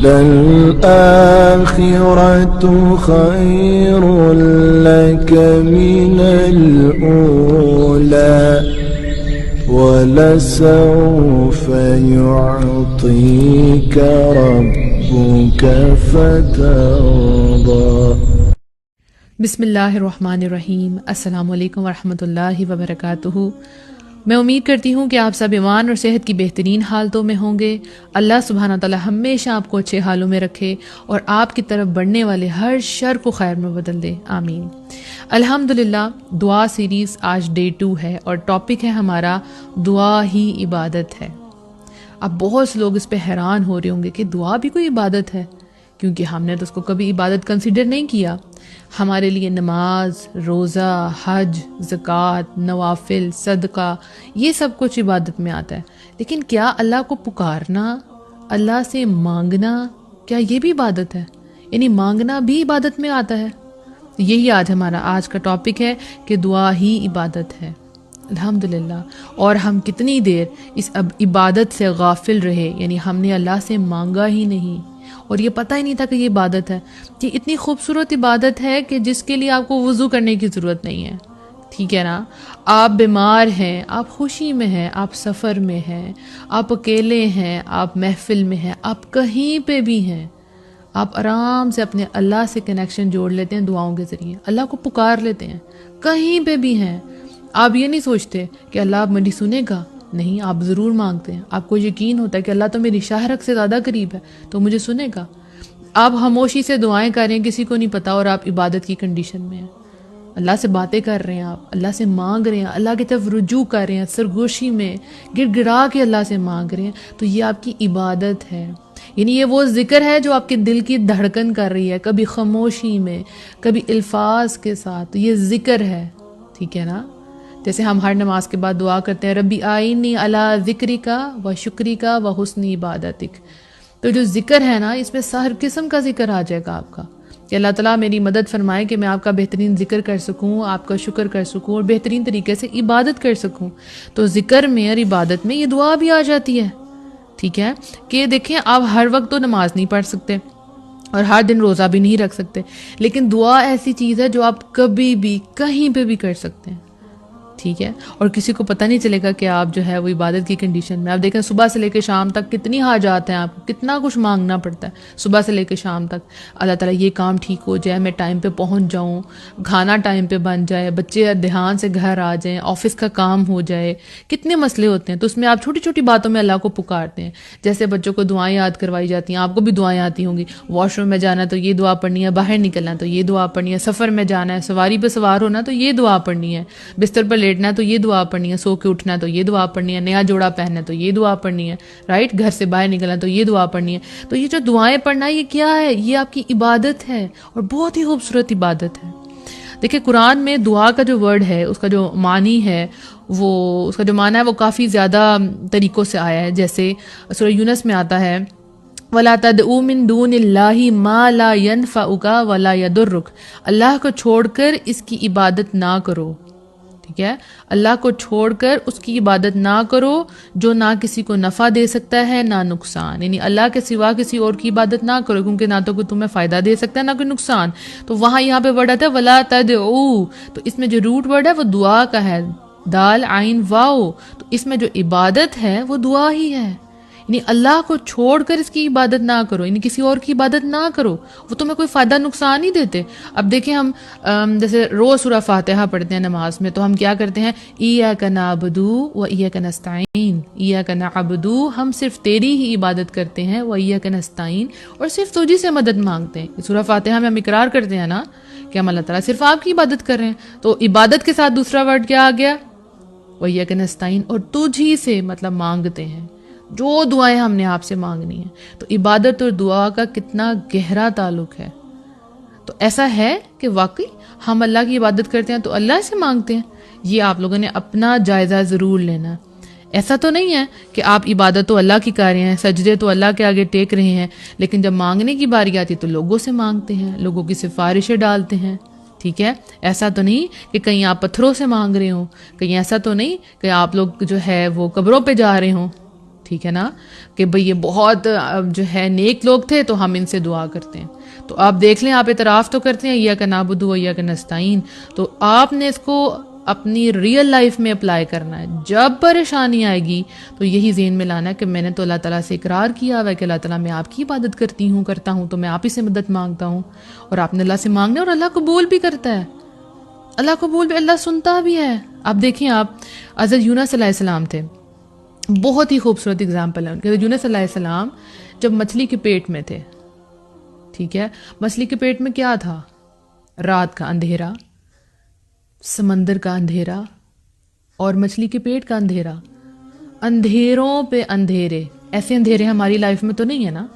للآخرة خير لك من الأولى ولسوف يعطيك ربك فترضى۔ بسم اللہ الرحمن الرحیم۔ السلام علیکم ورحمۃ اللہ وبرکاتہ۔ میں امید کرتی ہوں کہ آپ سب ایمان اور صحت کی بہترین حالتوں میں ہوں گے۔ اللہ سبحانہ تعالی ہمیشہ آپ کو اچھے حالوں میں رکھے اور آپ کی طرف بڑھنے والے ہر شر کو خیر میں بدل دے، آمین۔ الحمدللہ، دعا سیریز آج ڈے 2 ہے اور ٹاپک ہے ہمارا دعا ہی عبادت ہے۔ اب بہت سے لوگ اس پہ حیران ہو رہے ہوں گے کہ دعا بھی کوئی عبادت ہے، کیونکہ ہم نے تو اس کو کبھی عبادت کنسیڈر نہیں کیا۔ ہمارے لیے نماز، روزہ، حج، زکوٰۃ، نوافل، صدقہ، یہ سب کچھ عبادت میں آتا ہے، لیکن کیا اللہ کو پکارنا، اللہ سے مانگنا، کیا یہ بھی عبادت ہے؟ یعنی مانگنا بھی عبادت میں آتا ہے؟ یہی ہمارا آج کا ٹاپک ہے کہ دعا ہی عبادت ہے، الحمدللہ۔ اور ہم کتنی دیر اس عبادت سے غافل رہے، یعنی ہم نے اللہ سے مانگا ہی نہیں اور یہ پتہ ہی نہیں تھا کہ یہ عبادت ہے۔ یہ اتنی خوبصورت عبادت ہے کہ جس کے لیے آپ کو وضو کرنے کی ضرورت نہیں ہے، ٹھیک ہے نا؟ آپ بیمار ہیں، آپ خوشی میں ہیں، آپ سفر میں ہیں، آپ اکیلے ہیں، آپ محفل میں ہیں، آپ کہیں پہ بھی ہیں، آپ آرام سے اپنے اللہ سے کنیکشن جوڑ لیتے ہیں دعاؤں کے ذریعے، اللہ کو پکار لیتے ہیں، کہیں پہ بھی ہیں۔ آپ یہ نہیں سوچتے کہ اللہ اب میری سنے گا، نہیں، آپ ضرور مانگتے ہیں۔ آپ کو یقین ہوتا ہے کہ اللہ تو میری شاہرگ سے زیادہ قریب ہے تو مجھے سنے گا۔ آپ خاموشی سے دعائیں کر رہے ہیں، کسی کو نہیں پتا، اور آپ عبادت کی کنڈیشن میں ہیں، اللہ سے باتیں کر رہے ہیں، آپ اللہ سے مانگ رہے ہیں، اللہ کی طرف رجوع کر رہے ہیں، سرگوشی میں گڑ گڑا کے اللہ سے مانگ رہے ہیں، تو یہ آپ کی عبادت ہے۔ یعنی یہ وہ ذکر ہے جو آپ کے دل کی دھڑکن کر رہی ہے، کبھی خاموشی میں، کبھی الفاظ کے ساتھ، تو یہ ذکر ہے، ٹھیک ہے نا؟ جیسے ہم ہر نماز کے بعد دعا کرتے ہیں، ربی آئینی علی ذکرک و شکرک و حسن عبادتک، تو جو ذکر ہے نا، اس میں ہر قسم کا ذکر آ جائے گا آپ کا، کہ اللہ تعالیٰ میری مدد فرمائے کہ میں آپ کا بہترین ذکر کر سکوں، آپ کا شکر کر سکوں اور بہترین طریقے سے عبادت کر سکوں۔ تو ذکر میں اور عبادت میں یہ دعا بھی آ جاتی ہے، ٹھیک ہے؟ کہ دیکھیں، آپ ہر وقت تو نماز نہیں پڑھ سکتے اور ہر دن روزہ بھی نہیں رکھ سکتے، لیکن دعا ایسی چیز ہے جو آپ کبھی بھی کہیں پہ بھی کر سکتے ہیں، ٹھیک ہے؟ اور کسی کو پتہ نہیں چلے گا کہ آپ جو ہے وہ عبادت کی کنڈیشن میں۔ آپ دیکھیں صبح سے لے کے شام تک کتنی حاجات ہیں، آپ کو کتنا کچھ مانگنا پڑتا ہے صبح سے لے کے شام تک۔ اللہ تعالیٰ یہ کام ٹھیک ہو جائے، میں ٹائم پہ پہنچ جاؤں، کھانا ٹائم پہ بن جائے، بچے دھیان سے گھر آ جائیں، آفس کا کام ہو جائے، کتنے مسئلے ہوتے ہیں۔ تو اس میں آپ چھوٹی چھوٹی باتوں میں اللہ کو پکارتے ہیں، جیسے بچوں کو دعائیں یاد کروائی جاتی ہیں، آپ کو بھی دعائیں آتی ہوں گی، واش روم میں جانا ہے تو یہ دعا پڑھنی ہے، باہر نکلنا ہے تو یہ دعا پڑھنی ہے، سفر میں جانا ہے، سواری پہ سوار ہونا تو یہ دعا پڑھنی ہے، بستر پر لیٹنا ہے تو یہ دعا پڑھنی ہے، سو کے اٹھنا ہے تو یہ دعا پڑھنی ہے، نیا جوڑا پہننا ہے تو یہ دعا پڑھنی ہے، رائٹ، گھر سے باہر نکلنا تو یہ دعا پڑھنی ہے۔ تو یہ جو دعائیں پڑھنا ہے، یہ کیا ہے؟ یہ آپ کی عبادت ہے اور بہت ہی خوبصورت عبادت ہے۔ دیکھیں، قرآن میں دعا کا جو ورڈ ہے، اس کا جو معنی ہے، اس کا جو معنی ہے وہ کافی زیادہ طریقوں سے آیا ہے۔ جیسے سورہ یونس میں آتا ہے، وَلَا تَدْعُوا مِن دُونِ اللَّهِ مَا لَا يَنفَعُكَ وَلَا يَضُرُّكَ، اللہ کو چھوڑ کر اس کی عبادت نہ کرو، ٹھیک ہے؟ اللہ کو چھوڑ کر اس کی عبادت نہ کرو جو نہ کسی کو نفع دے سکتا ہے نہ نقصان، یعنی اللہ کے سوا کسی اور کی عبادت نہ کرو، کیونکہ نہ تو کوئی تمہیں فائدہ دے سکتا ہے نہ کوئی نقصان۔ تو وہاں یہاں پہ ورڈ آتا ہے وَلَا تَدْعُوا، تو اس میں جو روٹ ورڈ ہے وہ دعا کا ہے، دال عین واو، تو اس میں جو عبادت ہے وہ دعا ہی ہے۔ یعنی اللہ کو چھوڑ کر اس کی عبادت نہ کرو، یعنی کسی اور کی عبادت نہ کرو، وہ تمہیں کوئی فائدہ نقصان نہیں دیتے۔ اب دیکھیں، ہم جیسے روز سورہ فاتحہ پڑھتے ہیں نماز میں، تو ہم کیا کرتے ہیں؟ ایاک نعبد و ایاک نستعین، ایاک نعبد، ہم صرف تیری ہی عبادت کرتے ہیں، و ایاک نستعین، اور صرف تجھی سے مدد مانگتے ہیں۔ سورہ فاتحہ میں ہم اقرار کرتے ہیں نا کہ ہم اللہ تعالیٰ صرف آپ کی عبادت کر رہے ہیں، تو عبادت کے ساتھ دوسرا ورڈ کیا آ گیا؟ و ایاک نستعین، اور تجھی سے مطلب مانگتے ہیں، جو دعائیں ہم نے آپ سے مانگنی ہیں۔ تو عبادت اور دعا کا کتنا گہرا تعلق ہے۔ تو ایسا ہے کہ واقعی ہم اللہ کی عبادت کرتے ہیں تو اللہ سے مانگتے ہیں، یہ آپ لوگوں نے اپنا جائزہ ضرور لینا۔ ایسا تو نہیں ہے کہ آپ عبادت تو اللہ کی کر رہے ہیں، سجدے تو اللہ کے آگے ٹیک رہے ہیں، لیکن جب مانگنے کی باری آتی تو لوگوں سے مانگتے ہیں، لوگوں کی سفارشیں ڈالتے ہیں، ٹھیک ہے؟ ایسا تو نہیں کہ کہیں آپ پتھروں سے مانگ رہے ہوں، کہیں ایسا تو نہیں کہ آپ لوگ جو ہے وہ قبروں پہ جا رہے ہوں، ٹھیک ہے نا, کہ بھئی یہ بہت جو ہے نیک لوگ تھے تو ہم ان سے دعا کرتے ہیں. تو آپ دیکھ لیں, آپ اعتراف تو کرتے ہیں ایاک نعبد و ایاک نستعین, تو آپ نے اس کو اپنی ریئل لائف میں اپلائی کرنا ہے. جب پریشانی آئے گی تو یہی ذہن میں لانا ہے کہ میں نے تو اللہ تعالیٰ سے اقرار کیا ہوا ہے کہ اللہ تعالیٰ میں آپ کی عبادت کرتا ہوں تو میں آپ ہی سے مدد مانگتا ہوں. اور آپ نے اللہ سے مانگنا ہے اور اللہ قبول بھی کرتا ہے, اللہ قبول بھی, اللہ سنتا بھی ہے. آپ دیکھیں, آپ حضرت یونس علیہ السلام تھے, بہت ہی خوبصورت اگزامپل ہے ان کے. یونس علیہ السلام جب مچھلی کے پیٹ میں تھے, ٹھیک ہے, مچھلی کے پیٹ میں کیا تھا؟ رات کا اندھیرا, سمندر کا اندھیرا اور مچھلی کے پیٹ کا اندھیرا, اندھیروں پہ اندھیرے. ایسے اندھیرے ہماری لائف میں تو نہیں ہے نا,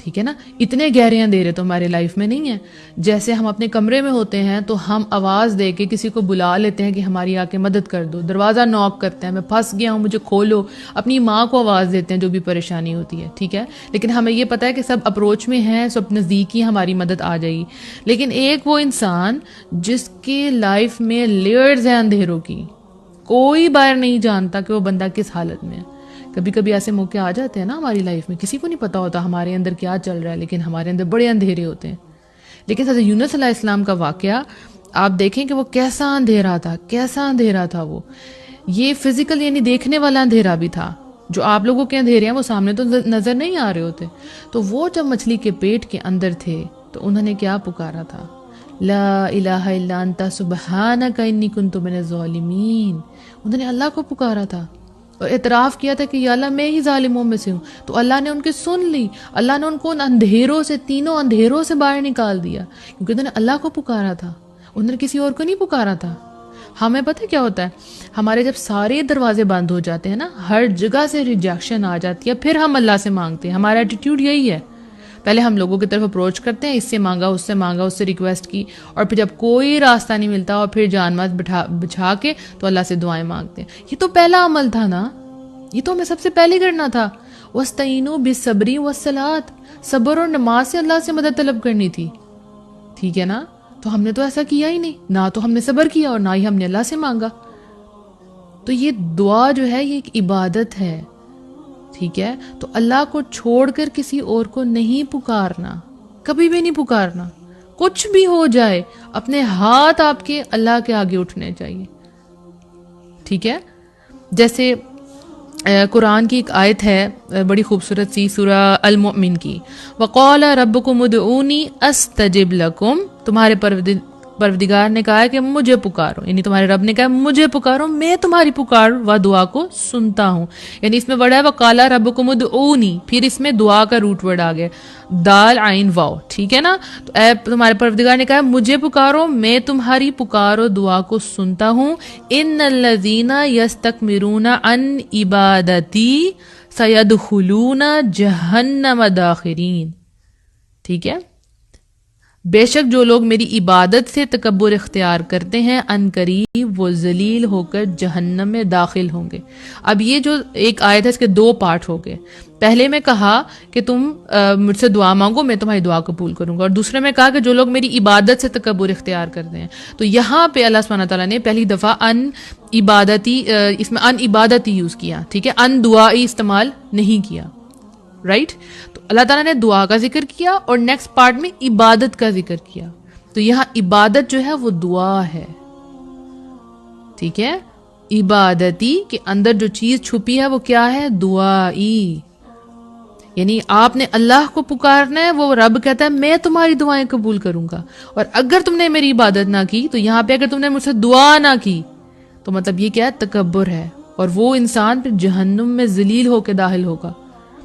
ٹھیک ہے نا, اتنے گہرے اندھیرے تو ہماری لائف میں نہیں ہیں. جیسے ہم اپنے کمرے میں ہوتے ہیں تو ہم آواز دے کے کسی کو بلا لیتے ہیں کہ ہماری آ کے مدد کر دو, دروازہ نوک کرتے ہیں, میں پھنس گیا ہوں مجھے کھولو, اپنی ماں کو آواز دیتے ہیں جو بھی پریشانی ہوتی ہے, ٹھیک ہے. لیکن ہمیں یہ پتہ ہے کہ سب اپروچ میں ہیں, سب نزدیک ہی ہماری مدد آ جائے گی. لیکن ایک وہ انسان جس کی لائف میں لیئرز ہیں اندھیروں کی, کوئی باہر نہیں جانتا کہ وہ بندہ کس حالت میں ہے. کبھی کبھی ایسے موقع آ جاتے ہیں نا ہماری لائف میں, کسی کو نہیں پتا ہوتا ہمارے اندر کیا چل رہا ہے, لیکن ہمارے اندر بڑے اندھیرے ہوتے ہیں. لیکن حضرت یونس علیہ السلام کا واقعہ آپ دیکھیں کہ وہ کیسا اندھیرا تھا, کیسا اندھیرا تھا وہ. یہ فزیکل یعنی دیکھنے والا اندھیرا بھی تھا. جو آپ لوگوں کے اندھیرے ہیں وہ سامنے تو نظر نہیں آ رہے ہوتے. تو وہ جب مچھلی کے پیٹ کے اندر تھے تو انہوں نے کیا پکارا تھا؟ لا الہ الا انت سبحانک انی کنت من الظالمین. انہوں نے اللہ کو پکارا تھا اور اعتراف کیا تھا کہ یا اللہ میں ہی ظالموں میں سے ہوں. تو اللہ نے ان کی سن لی, اللہ نے ان کو ان اندھیروں سے, تینوں اندھیروں سے باہر نکال دیا, کیونکہ انہوں نے اللہ کو پکارا تھا, انہوں نے کسی اور کو نہیں پکارا تھا. ہمیں پتہ کیا ہوتا ہے, ہمارے جب سارے دروازے بند ہو جاتے ہیں نا, ہر جگہ سے ریجیکشن آ جاتی ہے, پھر ہم اللہ سے مانگتے ہیں. ہمارا ایٹیٹیوڈ یہی ہے, پہلے ہم لوگوں کی طرف اپروچ کرتے ہیں, اس سے مانگا, اس سے ریکویسٹ کی, اور پھر جب کوئی راستہ نہیں ملتا اور پھر جان ماز بچھا کے تو اللہ سے دعائیں مانگتے ہیں. یہ تو پہلا عمل تھا نا, یہ تو ہمیں سب سے پہلے کرنا تھا. وَاسْتَعِینُوا بِالصَّبْرِ وَالصَّلَاةِ, صبر اور نماز سے اللہ سے مدد طلب کرنی تھی, ٹھیک ہے نا. تو ہم نے تو ایسا کیا ہی نہیں, نہ تو ہم نے صبر کیا اور نہ ہی ہم نے اللہ سے مانگا. تو یہ دعا جو ہے یہ ایک عبادت ہے, ٹھیک ہے. تو اللہ کو چھوڑ کر کسی اور کو نہیں پکارنا, کبھی بھی نہیں پکارنا. کچھ بھی ہو جائے اپنے ہاتھ آپ کے اللہ کے آگے اٹھنے چاہیے, ٹھیک ہے. جیسے قرآن کی ایک آیت ہے بڑی خوبصورت سی, سورہ المؤمن کی, وَقَالَ رَبُّكُمُ ادْعُونِي أَسْتَجِبْ لَكُمْ. تمہارے پروردگار نے کہا ہے کہ مجھے پکارو, یعنی تمہارے رب نے کہا مجھے پکارو, میں تمہاری پکار و دعا کو سنتا ہوں. یعنی اس میں ورڈ ہے وَقَالَ رَبُّكُمُ ادْعُونِي, پھر اس میں دعا کا روٹ ورڈ آ گیا, دال عین واو, ٹھیک ہے نا. تو اے تمہارے پروردگار نے کہا مجھے پکارو, میں تمہاری پکار و دعا کو سنتا ہوں. ان الذین یستکبرون عن عبادتی سیدخلون جہنم داخرین. ٹھیک ہے, بے شک جو لوگ میری عبادت سے تکبر اختیار کرتے ہیں ان قریب وہ ذلیل ہو کر جہنم میں داخل ہوں گے. اب یہ جو ایک آیت ہے اس کے دو پارٹ ہو گئے. پہلے میں کہا کہ تم مجھ سے دعا مانگو, میں تمہاری دعا قبول کروں گا, اور دوسرے میں کہا کہ جو لوگ میری عبادت سے تکبر اختیار کرتے ہیں. تو یہاں پہ اللہ سبحانہ تعالیٰ نے پہلی دفعہ ان عبادتی, اس میں ان عبادتی یوز کیا, ٹھیک ہے, ان دعائی استعمال نہیں کیا, رائٹ. تو اللہ تعالیٰ نے دعا کا ذکر کیا اور نیکسٹ پارٹ میں عبادت کا ذکر کیا. تو یہاں عبادت جو ہے وہ دعا ہے, ٹھیک ہے. عبادتی کے اندر جو چیز چھپی ہے وہ کیا ہے؟ دعائی. یعنی آپ نے اللہ کو پکارنا ہے, وہ رب کہتا ہے میں تمہاری دعائیں قبول کروں گا. اور اگر تم نے میری عبادت نہ کی, تو یہاں پہ اگر تم نے مجھ سے دعا نہ کی تو مطلب یہ کیا ہے؟ تکبر ہے. اور وہ انسان پھر جہنم میں ذلیل ہو کے داخل ہوگا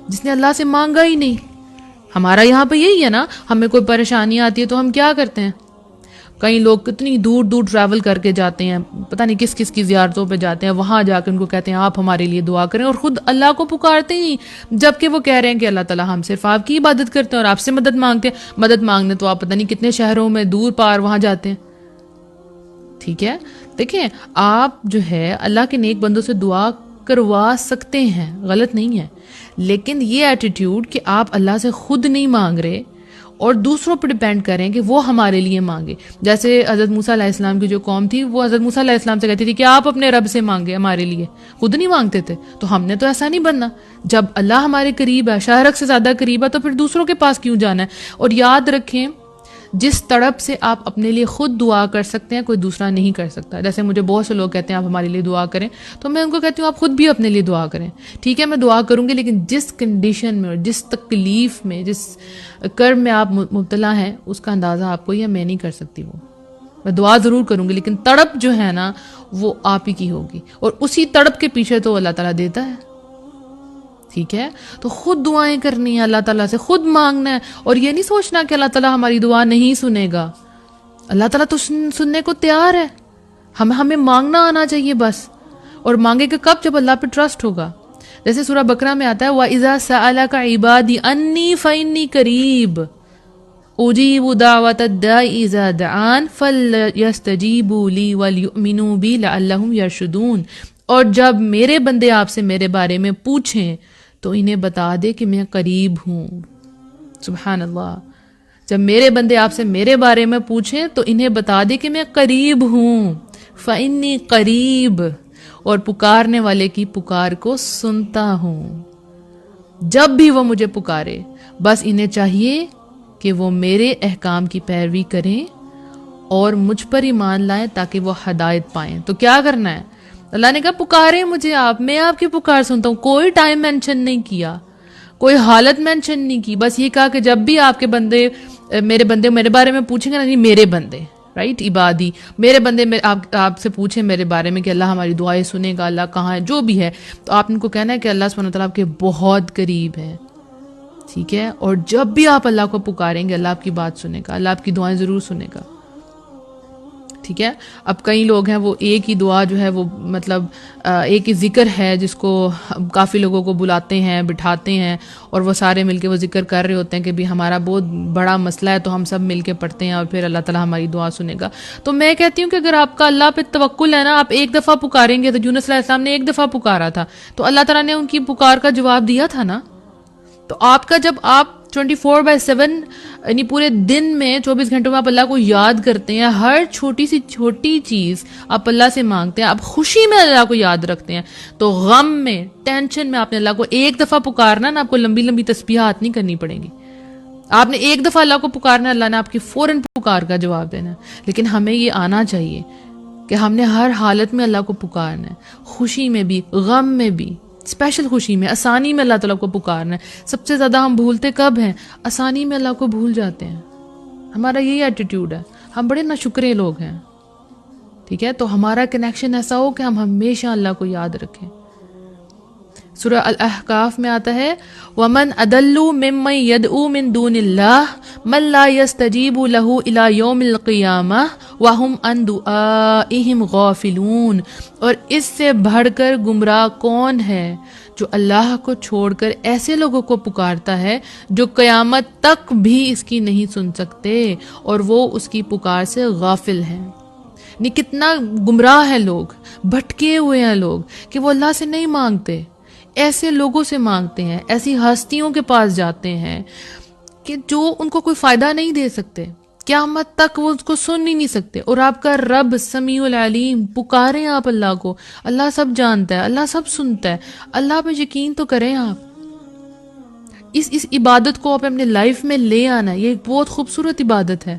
جس نے اللہ سے مانگا ہی نہیں. ہمارا یہاں پہ یہی ہے نا, ہمیں کوئی پریشانی آتی ہے تو ہم کیا کرتے ہیں, کئی لوگ کتنی دور دور ٹریول کر کے جاتے ہیں, پتہ نہیں کس کس کی زیارتوں پہ جاتے ہیں, وہاں جا کے ان کو کہتے ہیں آپ ہمارے لیے دعا کریں, اور خود اللہ کو پکارتے ہی, جبکہ وہ کہہ رہے ہیں کہ اللہ تعالیٰ ہم صرف آپ کی عبادت کرتے ہیں اور آپ سے مدد مانگتے ہیں. مدد مانگنے تو آپ پتہ نہیں کتنے شہروں میں دور پار وہاں جاتے ہیں, ٹھیک ہے. دیکھیں آپ جو ہے اللہ کے نیک بندوں سے دعا کروا سکتے ہیں, غلط نہیں ہے, لیکن یہ ایٹیٹیوڈ کہ آپ اللہ سے خود نہیں مانگ رہے اور دوسروں پر ڈپینڈ کریں کہ وہ ہمارے لیے مانگے. جیسے حضرت موسیٰ علیہ السلام کی جو قوم تھی وہ حضرت موسیٰ علیہ السلام سے کہتی تھی کہ آپ اپنے رب سے مانگے ہمارے لیے, خود نہیں مانگتے تھے. تو ہم نے تو ایسا نہیں بننا, جب اللہ ہمارے قریب ہے, شہرک سے زیادہ قریب ہے, تو پھر دوسروں کے پاس کیوں جانا ہے. اور یاد رکھیں جس تڑپ سے آپ اپنے لیے خود دعا کر سکتے ہیں کوئی دوسرا نہیں کر سکتا. جیسے مجھے بہت سے لوگ کہتے ہیں آپ ہمارے لیے دعا کریں, تو میں ان کو کہتی ہوں آپ خود بھی اپنے لیے دعا کریں. ٹھیک ہے میں دعا کروں گی, لیکن جس کنڈیشن میں اور جس تکلیف میں, جس کرب میں آپ مبتلا ہیں, اس کا اندازہ آپ کو یہ میں نہیں کر سکتی. وہ میں دعا ضرور کروں گی, لیکن تڑپ جو ہے نا وہ آپ ہی کی ہوگی, اور اسی تڑپ کے پیچھے تو اللہ تعالیٰ دیتا ہے. ٹھیک ہے, تو خود دعائیں کرنی ہے, اللہ تعالیٰ سے خود مانگنا ہے, اور یہ نہیں سوچنا کہ اللہ تعالیٰ ہماری دعا نہیں سنے گا. اللہ تعالیٰ تو سننے کو تیار ہے, ہمیں مانگنا آنا چاہیے بس. اور مانگے کہ کب, جب اللہ پہ ٹرسٹ ہوگا. جیسے سورہ بقرہ میں آتا ہے وَإِذَا سَأَلَكَ عِبَادِي أَنِّي فَإِنِّي قَرِيبٌ أُجِيبُ دَعْوَةَ الدَّاعِ إِذَا دَعَانِ فَلْيَسْتَجِيبُوا لِي وَلْيُؤْمِنُوا بِي لَعَلَّهُمْ يَرْشُدُونَ. اور جب میرے بندے آپ سے میرے بارے میں پوچھیں تو انہیں بتا دے کہ میں قریب ہوں. سبحان اللہ. جب میرے بندے آپ سے میرے بارے میں پوچھیں تو انہیں بتا دے کہ میں قریب ہوں. فَإِنِّي قریب, اور پکارنے والے کی پکار کو سنتا ہوں. جب بھی وہ مجھے پکارے بس انہیں چاہیے کہ وہ میرے احکام کی پیروی کریں اور مجھ پر ایمان لائیں تاکہ وہ ہدایت پائیں. تو کیا کرنا ہے؟ اللہ نے کہا پکاریں مجھے آپ, میں آپ کی پکار سنتا ہوں. کوئی ٹائم مینشن نہیں کیا, کوئی حالت مینشن نہیں کی, بس یہ کہا کہ جب بھی آپ کے بندے میرے بارے میں پوچھیں گے نا, نہیں میرے بندے, رائٹ, عبادی, میرے بندے آپ سے پوچھیں میرے بارے میں کہ اللہ ہماری دعائیں سنے گا, اللہ کہاں ہے, جو بھی ہے, تو آپ ان کو کہنا ہے کہ اللہ سبحانہ وتعالیٰ آپ کے بہت قریب ہے. ٹھیک ہے, اور جب بھی آپ اللہ کو پکاریں گے اللہ آپ کی بات سنے گا, اللہ آپ کی دعائیں ضرور سنے گا. ٹھیک ہے. اب کئی لوگ ہیں وہ ایک ہی دعا جو ہے وہ مطلب ایک ہی ذکر ہے جس کو کافی لوگوں کو بلاتے ہیں, بٹھاتے ہیں, اور وہ سارے مل کے وہ ذکر کر رہے ہوتے ہیں کہ بھی ہمارا بہت بڑا مسئلہ ہے تو ہم سب مل کے پڑھتے ہیں اور پھر اللہ تعالیٰ ہماری دعا سنے گا. تو میں کہتی ہوں کہ اگر آپ کا اللہ پہ توکل ہے نا, آپ ایک دفعہ پکاریں گے, تو یونس علیہ السلام نے ایک دفعہ پکارا تھا تو اللہ تعالیٰ نے ان کی پکار کا جواب دیا تھا نا. تو آپ کا جب آپ 24/7 یعنی پورے دن میں 24 گھنٹوں میں آپ اللہ کو یاد کرتے ہیں, ہر چھوٹی سی چھوٹی چیز آپ اللہ سے مانگتے ہیں, آپ خوشی میں اللہ کو یاد رکھتے ہیں, تو غم میں, ٹینشن میں آپ نے اللہ کو ایک دفعہ پکارنا نا, آپ کو لمبی لمبی تسبیحات نہیں کرنی پڑیں گی. آپ نے ایک دفعہ اللہ کو پکارنا, اللہ نے آپ کی فوراً پکار کا جواب دینا. لیکن ہمیں یہ آنا چاہیے کہ ہم نے ہر حالت میں اللہ کو پکارنا ہے, خوشی میں بھی, غم میں بھی, اسپیشل خوشی میں, آسانی میں اللہ تعالیٰ کو پکارنا ہے. سب سے زیادہ ہم بھولتے کب ہیں؟ آسانی میں اللہ کو بھول جاتے ہیں. ہمارا یہی ایٹیٹیوڈ ہے, ہم بڑے ناشکرے لوگ ہیں. ٹھیک ہے, تو ہمارا کنیکشن ایسا ہو کہ ہم ہمیشہ اللہ کو یاد رکھیں. سورہ الاحقاف میں آتا ہے وَمَنْ أَضَلُّ مِمَّنْ يَدْعُو مِن دُونِ اللَّهِ مَن لَّا يَسْتَجِيبُ لَهُ إِلَى يَوْمِ الْقِيَامَةِ وَهُمْ عَن دُعَائِهِمْ غَافِلُونَ. اور اس سے بڑھ کر گمراہ کون ہے جو اللہ کو چھوڑ کر ایسے لوگوں کو پکارتا ہے جو قیامت تک بھی اس کی نہیں سن سکتے اور وہ اس کی پکار سے غافل ہیں. نہیں کتنا گمراہ ہے لوگ, بھٹکے ہوئے ہیں لوگ کہ وہ اللہ سے نہیں مانگتے, ایسے لوگوں سے مانگتے ہیں, ایسی ہستیوں کے پاس جاتے ہیں کہ جو ان کو کوئی فائدہ نہیں دے سکتے, قیامت تک وہ اس کو سن ہی نہیں سکتے. اور آپ کا رب سمیع العلیم, پکاریں آپ اللہ کو, اللہ سب جانتا ہے, اللہ سب سنتا ہے, اللہ پہ یقین تو کریں آپ. اس عبادت کو آپ اپنے لائف میں لے آنا ہے, یہ ایک بہت خوبصورت عبادت ہے.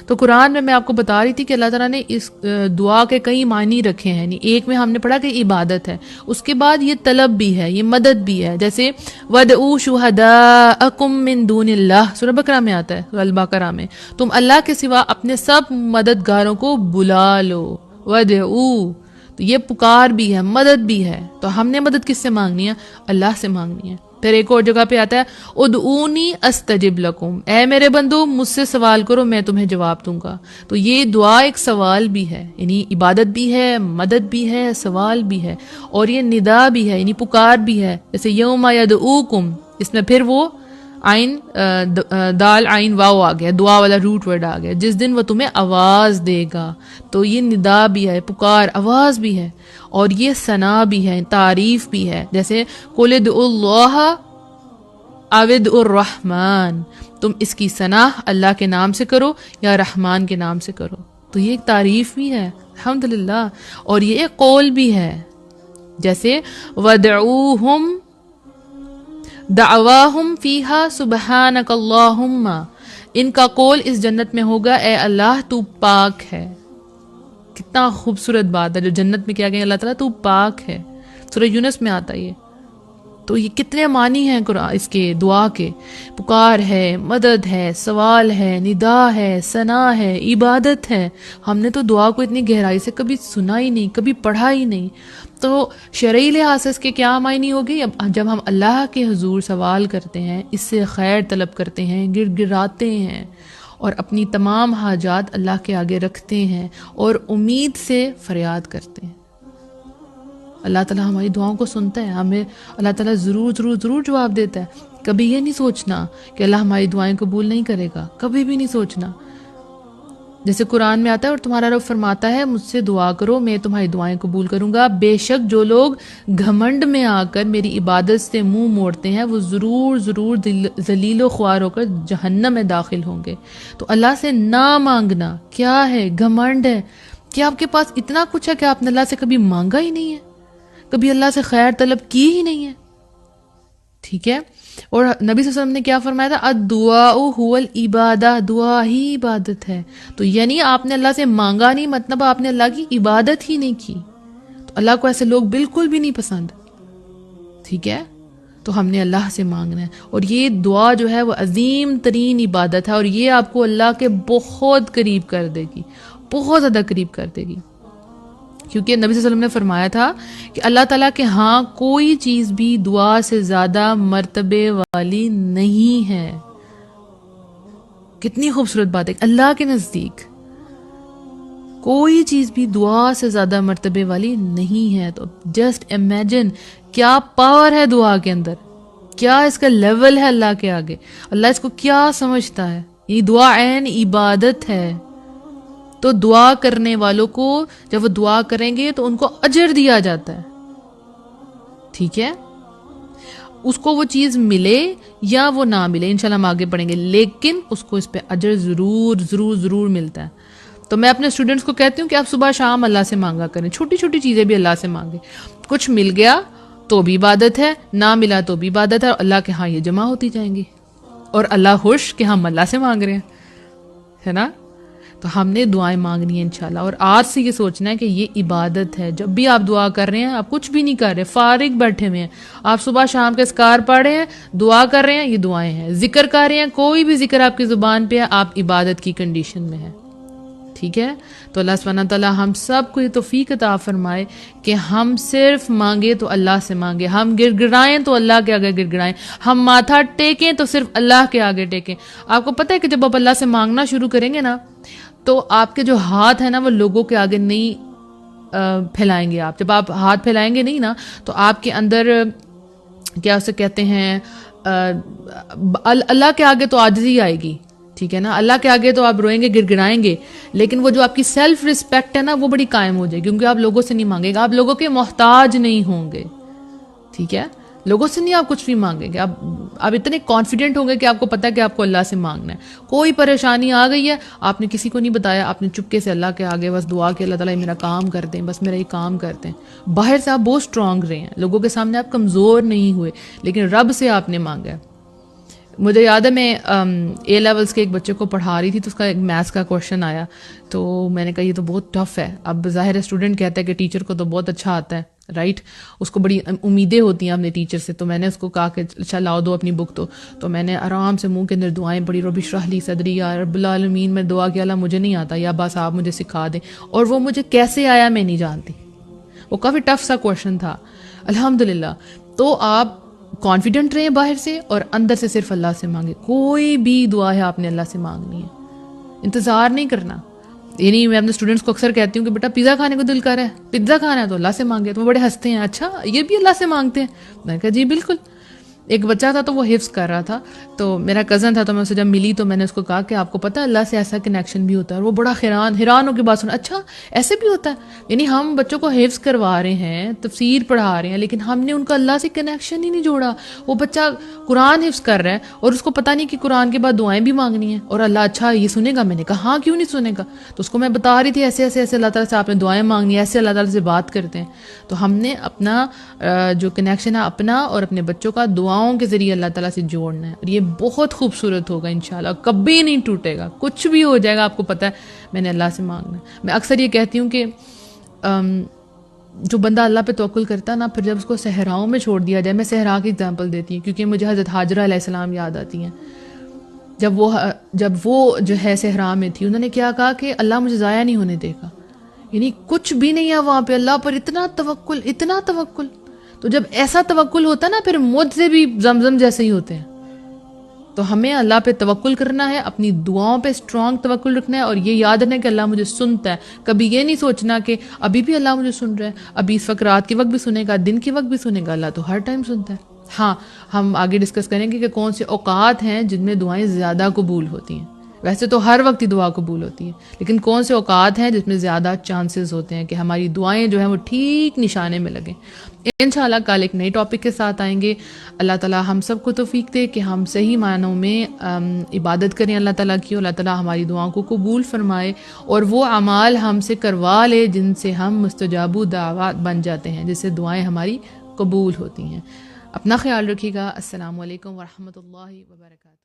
تو قرآن میں آپ کو بتا رہی تھی کہ اللہ تعالیٰ نے اس دعا کے کئی معنی رکھے ہیں. ایک میں ہم نے پڑھا کہ عبادت ہے, اس کے بعد یہ طلب بھی ہے, یہ مدد بھی ہے. جیسے وَدْعُوا شُهَدَاءَكُم مِّن دُونِ اللَّهِ سورہ بقرہ میں آتا ہے, سورہ البقرہ میں, تم اللہ کے سوا اپنے سب مددگاروں کو بلا لو. وَدْعُوا, تو یہ پکار بھی ہے, مدد بھی ہے. تو ہم نے مدد کس سے مانگنی ہے؟ اللہ سے مانگنی ہے. پھر ایک اور جگہ پہ آتا ہے ادعونی استجب لکم, اے میرے بندو مجھ سے سوال کرو میں تمہیں جواب دوں گا. تو یہ دعا ایک سوال بھی ہے, یعنی عبادت بھی ہے, مدد بھی ہے, سوال بھی ہے, اور یہ ندا بھی ہے, یعنی پکار بھی ہے. جیسے یوم یدعوکم, اس میں پھر وہ عین دال عین واو آ گیا, دعا والا روٹ ورڈ آ گیا, جس دن وہ تمہیں آواز دے گا. تو یہ ندا بھی ہے, پکار, آواز بھی ہے, اور یہ ثنا بھی ہے, تعریف بھی ہے. جیسے قُلِ ادْعُوا اللَّهَ عبد الرحمن، تم اس کی ثنا اللہ کے نام سے کرو یا رحمان کے نام سے کرو. تو یہ ایک تعریف بھی ہے الحمدللہ، اور یہ ایک قول بھی ہے. جیسے وَدْعُوهُمْ دعواہم فیہا سبحانک اللہم، ان کا قول اس جنت میں ہوگا اے اللہ تو پاک ہے. کتنا خوبصورت بات ہے جو جنت میں کیا گیا، اللہ تعالیٰ تو پاک ہے. سورہ یونس میں آتا یہ. تو یہ کتنے معنی ہیں قرآن اس کے دعا کے. پکار ہے، مدد ہے، سوال ہے، ندا ہے، ثنا ہے، عبادت ہے. ہم نے تو دعا کو اتنی گہرائی سے کبھی سنا ہی نہیں، کبھی پڑھا ہی نہیں. تو شرعی لحاظ سے اس کے کیا معنی ہوگی؟ جب ہم اللہ کے حضور سوال کرتے ہیں، اس سے خیر طلب کرتے ہیں، گر گراتے ہیں اور اپنی تمام حاجات اللہ کے آگے رکھتے ہیں اور امید سے فریاد کرتے ہیں، اللہ تعالیٰ ہماری دعاؤں کو سنتا ہے. ہمیں اللہ تعالیٰ ضرور ضرور ضرور جواب دیتا ہے. کبھی یہ نہیں سوچنا کہ اللہ ہماری دعائیں قبول نہیں کرے گا، کبھی بھی نہیں سوچنا. جیسے قرآن میں آتا ہے اور تمہارا رب فرماتا ہے مجھ سے دعا کرو میں تمہاری دعائیں قبول کروں گا. بے شک جو لوگ گھمنڈ میں آ کر میری عبادت سے منہ موڑتے ہیں وہ ضرور ضرور ذلیل و خوار ہو کر جہنم میں داخل ہوں گے. تو اللہ سے نہ مانگنا کیا ہے؟ گھمنڈ ہے. کہ آپ کے پاس اتنا کچھ ہے کہ آپ نے اللہ سے کبھی مانگا ہی نہیں ہے، کبھی اللہ سے خیر طلب کی ہی نہیں ہے. ٹھیک ہے. اور نبی صلی اللہ علیہ وسلم نے کیا فرمایا تھا؟ الدعاء هو العبادہ، دعا ہی عبادت ہے. تو یعنی آپ نے اللہ سے مانگا نہیں، مطلب آپ نے اللہ کی عبادت ہی نہیں کی. تو اللہ کو ایسے لوگ بالکل بھی نہیں پسند. ٹھیک ہے. تو ہم نے اللہ سے مانگنا ہے، اور یہ دعا جو ہے وہ عظیم ترین عبادت ہے، اور یہ آپ کو اللہ کے بہت قریب کر دے گی، بہت زیادہ قریب کر دے گی. کیونکہ نبی صلی اللہ علیہ وسلم نے فرمایا تھا کہ اللہ تعالیٰ کے ہاں کوئی چیز بھی دعا سے زیادہ مرتبے والی نہیں ہے. کتنی خوبصورت بات ہے. اللہ کے نزدیک کوئی چیز بھی دعا سے زیادہ مرتبے والی نہیں ہے. تو جسٹ امیجن کیا پاور ہے دعا کے اندر، کیا اس کا لیول ہے اللہ کے آگے، اللہ اس کو کیا سمجھتا ہے. یہ دعا عین عبادت ہے. تو دعا کرنے والوں کو جب وہ دعا کریں گے تو ان کو اجر دیا جاتا ہے. ٹھیک ہے. اس کو وہ چیز ملے یا وہ نہ ملے، انشاءاللہ ہم آگے پڑھیں گے، لیکن اس کو اس پہ اجر ضرور ضرور ضرور ملتا ہے. تو میں اپنے اسٹوڈنٹس کو کہتی ہوں کہ آپ صبح شام اللہ سے مانگا کریں، چھوٹی چھوٹی چیزیں بھی اللہ سے مانگیں. کچھ مل گیا تو بھی عبادت ہے، نہ ملا تو بھی عبادت ہے، اور اللہ کے ہاں یہ جمع ہوتی جائیں گی، اور اللہ خوش کہ ہم اللہ سے مانگ رہے ہیں، ہے نا. تو ہم نے دعائیں مانگنی ہیں انشاءاللہ، اور آج سے یہ سوچنا ہے کہ یہ عبادت ہے. جب بھی آپ دعا کر رہے ہیں، آپ کچھ بھی نہیں کر رہے، فارغ بیٹھے ہوئے ہیں، آپ صبح شام کے اذکار پڑھ رہے ہیں، دعا کر رہے ہیں، یہ دعائیں ہیں. ذکر کر رہے ہیں، کوئی بھی ذکر آپ کی زبان پہ ہے، آپ عبادت کی کنڈیشن میں ہیں. ٹھیک ہے. تو اللہ سبحانہ تعالیٰ ہم سب کو یہ توفیق عطا فرمائے کہ ہم صرف مانگے تو اللہ سے مانگے، ہم گر گرائیں تو اللہ کے آگے گر گرائیں، ہم ماتھا ٹیکیں تو صرف اللہ کے آگے ٹیکیں. آپ کو پتہ ہے کہ جب آپ اللہ سے مانگنا شروع کریں گے نا تو آپ کے جو ہاتھ ہیں نا وہ لوگوں کے آگے نہیں پھیلائیں گے. آپ جب آپ ہاتھ پھیلائیں گے نہیں نا تو آپ کے اندر کیا اسے کہتے ہیں، اللہ کے آگے تو عاجزی آئے گی. ٹھیک ہے نا. اللہ کے آگے تو آپ روئیں گے، گر گرائیں گے، لیکن وہ جو آپ کی سیلف رسپیکٹ ہے نا وہ بڑی قائم ہو جائے گی، کیونکہ آپ لوگوں سے نہیں مانگے گا، آپ لوگوں کے محتاج نہیں ہوں گے. ٹھیک ہے. لوگوں سے نہیں آپ کچھ بھی مانگیں گے، آپ اتنے کانفیڈنٹ ہوں گے کہ آپ کو پتہ ہے کہ آپ کو اللہ سے مانگنا ہے. کوئی پریشانی آ گئی ہے، آپ نے کسی کو نہیں بتایا، آپ نے چپکے سے اللہ کے آگے بس دعا کہ اللہ تعالیٰ میرا کام کر دیں، بس میرا یہ کام کرتے ہیں. باہر سے آپ بہت اسٹرانگ رہے ہیں، لوگوں کے سامنے آپ کمزور نہیں ہوئے، لیکن رب سے آپ نے مانگا. مجھے یاد ہے میں اے لیولس کے ایک بچے کو پڑھا رہی تھی تو اس کا ایک میتھس کا کویشچن آیا، تو میں نے کہا یہ تو بہت ٹف ہے. اب ظاہر اسٹوڈنٹ کہتا ہے کہ ٹیچر کو تو بہت اچھا آتا ہے، رائٹ، اس کو بڑی امیدیں ہوتی ہیں اپنے ٹیچر سے. تو میں نے اس کو کہا کہ اچھا لاؤ دو اپنی بک. تو میں نے آرام سے منہ کے اندر دعائیں پڑھی، رب اشرح لی صدری، یا رب العالمین. میں دعا کہ اللہ مجھے نہیں آتا، یا بس آپ مجھے سکھا دیں. اور وہ مجھے کیسے آیا میں نہیں جانتی، وہ کافی ٹف سا کویشچن تھا الحمدللہ. تو آپ کانفیڈنٹ رہیں باہر سے، اور اندر سے صرف اللہ سے مانگے. کوئی بھی دعا ہے آپ نے اللہ سے مانگنی ہے، انتظار نہیں کرنا. یعنی میں اپنے اسٹوڈنٹس کو اکثر کہتی ہوں کہ بیٹا پیزا کھانے کو دل کر رہا ہے، پیزا کھانا ہے تو اللہ سے مانگے. تو وہ بڑے ہنستے ہیں، اچھا یہ بھی اللہ سے مانگتے ہیں؟ میں نے کہا جی بالکل. ایک بچہ تھا تو وہ حفظ کر رہا تھا، تو میرا کزن تھا، تو میں اسے جب ملی تو میں نے اس کو کہا کہ آپ کو پتہ ہے اللہ سے ایسا کنیکشن بھی ہوتا ہے، اور وہ بڑا حیران ہو کے بات سنا، اچھا ایسے بھی ہوتا ہے، یعنی ہم بچوں کو حفظ کروا رہے ہیں، تفسیر پڑھا رہے ہیں، لیکن ہم نے ان کا اللہ سے کنیکشن ہی نہیں جوڑا۔ وہ بچہ قرآن حفظ کر رہا ہے اور اس کو پتہ نہیں کہ قرآن کے بعد دعائیں بھی مانگنی ہیں، اور اللہ اچھا یہ سنے گا؟ میں نے کہا ہاں کیوں نہیں سنے گا، تو اس کو میں بتا رہی تھی ایسے ایسے ایسے اللہ تعالیٰ سے آپ نے دعائیں مانگنی ہیں، ایسے اللہ تعالیٰ سے بات کرتے ہیں۔ تو ہم نے اپنا جو کنیکشن ہے اپنا اور اپنے بچوں کا دعاؤں کے ذریعے اللہ تعالیٰ سے جوڑنا ہے، اور یہ بہت خوبصورت ہوگا انشاءاللہ، کبھی نہیں ٹوٹے گا، کچھ بھی ہو جائے گا آپ کو پتہ ہے میں نے اللہ سے مانگنا ہے۔ میں اکثر یہ کہتی ہوں کہ جو بندہ اللہ پہ توکل کرتا ہے نا، پھر جب اس کو صحراؤں میں چھوڑ دیا جائے، میں صحرا کی اگزامپل دیتی ہوں کیونکہ مجھے حضرت حاجرہ علیہ السلام یاد آتی ہیں۔ جب وہ جو ہے صحرا میں تھی، انہوں نے کیا کہا کہ اللہ مجھے ضائع نہیں ہونے دے گا، یعنی کچھ بھی نہیں ہے وہاں پہ، اللہ پر اتنا توکل، اتنا توکل۔ تو جب ایسا توکل ہوتا ہے نا، پھر مجھ سے بھی زمزم جیسے ہی ہوتے ہیں۔ تو ہمیں اللہ پہ توکل کرنا ہے، اپنی دعاؤں پہ اسٹرانگ توکل رکھنا ہے، اور یہ یاد رکھنا ہے کہ اللہ مجھے سنتا ہے۔ کبھی یہ نہیں سوچنا کہ ابھی بھی اللہ مجھے سن رہا ہے، ابھی اس وقت رات کے وقت بھی سنے گا، دن کے وقت بھی سنے گا، اللہ تو ہر ٹائم سنتا ہے۔ ہاں ہم آگے ڈسکس کریں گے کہ کون سے اوقات ہیں جن میں دعائیں زیادہ قبول ہوتی ہیں۔ ویسے تو ہر وقت ہی دعا قبول ہوتی ہے، لیکن کون سے اوقات ہیں جس میں زیادہ چانسز ہوتے ہیں کہ ہماری دعائیں جو ہیں وہ ٹھیک نشانے میں لگیں۔ انشاءاللہ کل ایک نئی ٹاپک کے ساتھ آئیں گے۔ اللہ تعالیٰ ہم سب کو توفیق دے کہ ہم صحیح معنوں میں عبادت کریں اللہ تعالیٰ کی، اللہ تعالیٰ ہماری دعاؤں کو قبول فرمائے اور وہ اعمال ہم سے کروا لے جن سے ہم مستجاب دعوات بن جاتے ہیں، جس سے دعائیں ہماری قبول ہوتی ہیں۔ اپنا خیال رکھیے گا۔ السلام علیکم ورحمۃ اللہ وبرکاتہ۔